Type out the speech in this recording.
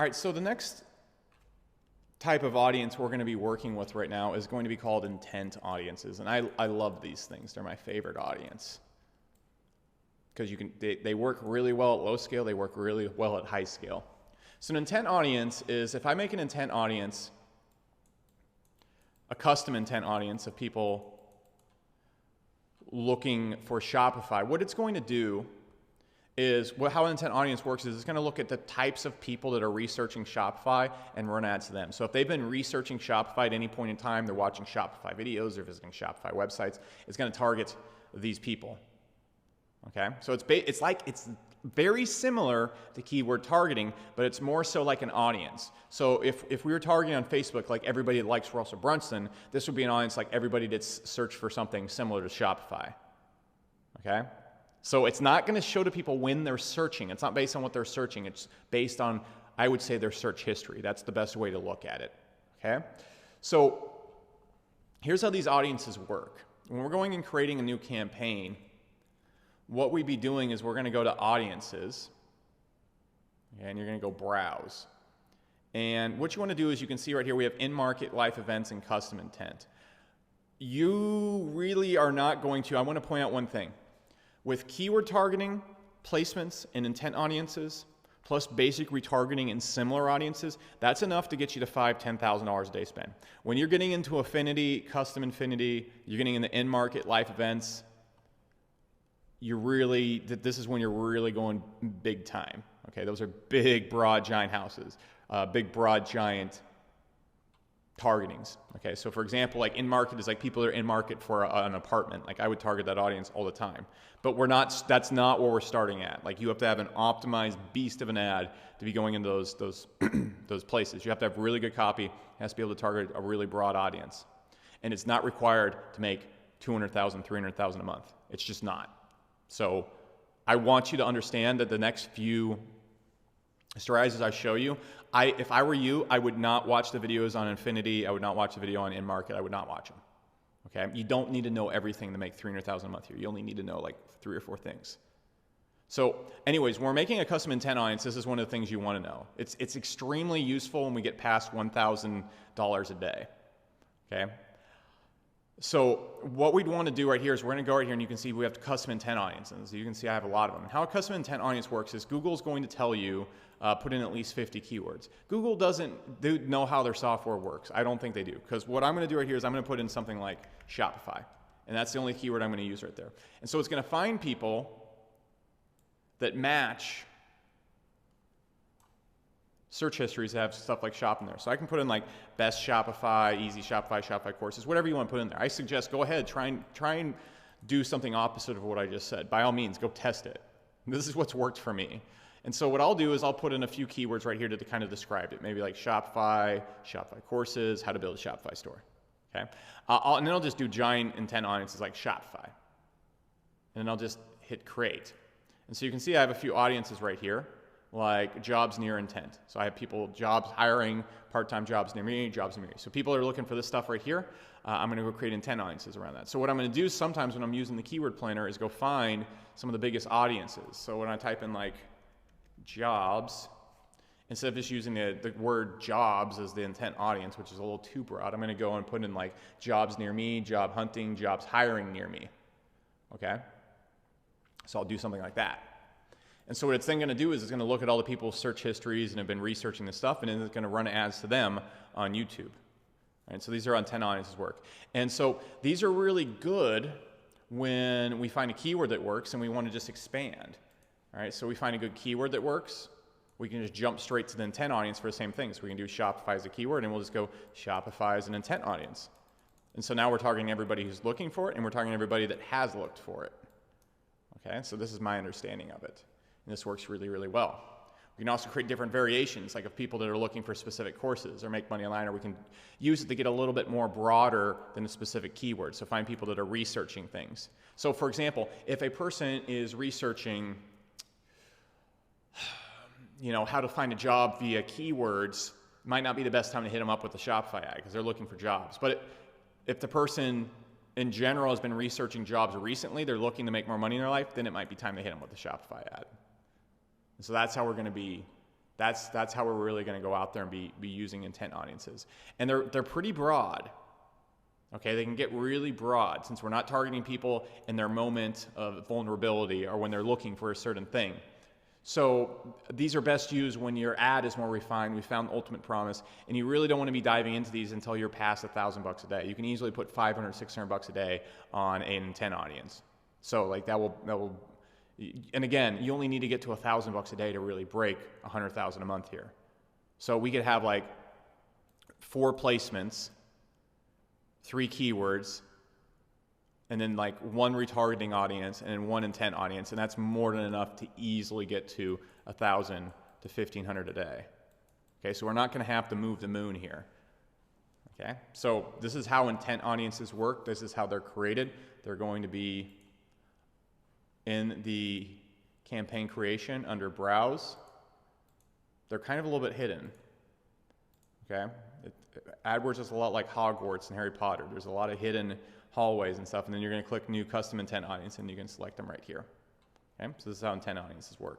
All right, so the next type of audience we're going to be working with right now is going to be called intent audiences. And I love these things. They're my favorite audience because they work really well at low scale. They work really well at high scale. So an intent audience is, if I make an intent audience, a custom intent audience of people looking for Shopify, what it's going to do is, how an intent audience works is it's going to look at the types of people that are researching Shopify and run ads to them. So if they've been researching Shopify at any point in time, they're watching Shopify videos, they're visiting Shopify websites, it's going to target these people. Okay? So it's very similar to keyword targeting, but it's more so like an audience. So if we were targeting on Facebook, like everybody that likes Russell Brunson, this would be an audience like everybody that's searched for something similar to Shopify. Okay? So it's not going to show to people when they're searching. It's not based on what they're searching. It's based on, I would say, their search history. That's the best way to look at it. Okay? So here's how these audiences work. When we're going and creating a new campaign, what we'd be doing is we're going to go to audiences, and you're going to go browse. And what you want to do is, you can see right here we have in-market, life events, and custom intent. You really are not going to, I want to point out one thing. With keyword targeting, placements, and intent audiences, plus basic retargeting and similar audiences, that's enough to get you to $5,000, $10,000 a day spend. When you're getting into affinity, custom infinity, you're getting into in-market, life events, this is when you're really going big time. Okay, those are big, broad, giant houses, big, broad, giant targetings. Okay, so for example, like in market is like people that are in market for an apartment. Like I would target that audience all the time, but that's not where we're starting at. Like you have to have an optimized beast of an ad to be going into those those places. You have to have really good copy. It has to be able to target a really broad audience, and it's not required to make $200,000, $300,000 a month. It's just not. So I want you to understand that the next few strategies I show you, if I were you, I would not watch the videos on Infinity. I would not watch the video on in-market. I would not watch them. Okay? You don't need to know everything to make $300,000 a month here. You only need to know like 3 or 4 things. So anyways, when we're making a custom intent audience, this is one of the things you want to know. It's extremely useful when we get past $1,000 a day. Okay? So what we'd want to do right here is we're going to go right here, and you can see we have custom intent audiences. You can see I have a lot of them. And how a custom intent audience works is Google's going to tell you put in at least 50 keywords. Google doesn't know how their software works. I don't think they do, because what I'm going to do right here is I'm going to put in something like Shopify, and that's the only keyword I'm going to use right there. And so it's going to find people that match search histories that have stuff like shop in there. So I can put in like best Shopify, easy Shopify, Shopify courses, whatever you want to put in there. I suggest go ahead, try and do something opposite of what I just said. By all means, go test it. This is what's worked for me. And so what I'll do is I'll put in a few keywords right here to kind of describe it. Maybe like Shopify, Shopify courses, how to build a Shopify store. Okay? And then I'll just do giant intent audiences like Shopify. And then I'll just hit create. And so you can see I have a few audiences right here, like jobs near intent. So I have people, jobs hiring, part-time jobs near me, jobs near me. So people are looking for this stuff right here. I'm going to go create intent audiences around that. So what I'm going to do sometimes when I'm using the keyword planner is go find some of the biggest audiences. So when I type in like jobs, instead of just using the word jobs as the intent audience, which is a little too broad, I'm going to go and put in like jobs near me, job hunting, jobs hiring near me. Okay? So I'll do something like that. And so what it's then going to do is it's going to look at all the people's search histories and have been researching this stuff, and then it's going to run ads to them on YouTube. Right? So these are intent audiences work. And so these are really good when we find a keyword that works and we want to just expand. All right? So we find a good keyword that works, we can just jump straight to the intent audience for the same thing. So we can do Shopify as a keyword, and we'll just go Shopify as an intent audience. And so now we're targeting everybody who's looking for it, and we're targeting everybody that has looked for it. Okay? So this is my understanding of it. And this works really, really well. We can also create different variations, like of people that are looking for specific courses or make money online, or we can use it to get a little bit more broader than a specific keyword. So find people that are researching things. So for example, if a person is researching, how to find a job via keywords, it might not be the best time to hit them up with a Shopify ad because they're looking for jobs. But if the person in general has been researching jobs recently, they're looking to make more money in their life, then it might be time to hit them with a Shopify ad. And so that's how we're going to be That's how we're really going to go out there and be using intent audiences. And they're pretty broad. Okay, they can get really broad since we're not targeting people in their moment of vulnerability or when they're looking for a certain thing. So these are best used when your ad is more refined. We found ultimate promise, and you really don't want to be diving into these until you're past $1,000 a day. You can easily put 500, 600 bucks a day on an intent audience. So like that will, and again, you only need to get to $1,000 a day to really break 100,000 a month here. So we could have like 4 placements, 3 keywords, and then like 1 retargeting audience and then 1 intent audience, and that's more than enough to easily get to 1,000 to 1,500 a day. Okay, so we're not going to have to move the moon here. Okay, so this is how intent audiences work. This is how they're created. They're going to be in the campaign creation under browse. They're kind of a little bit hidden. Okay, AdWords is a lot like Hogwarts and Harry Potter. There's a lot of hidden hallways and stuff, and then you're going to click new custom intent audience and you can select them right here. Okay, so this is how intent audiences work.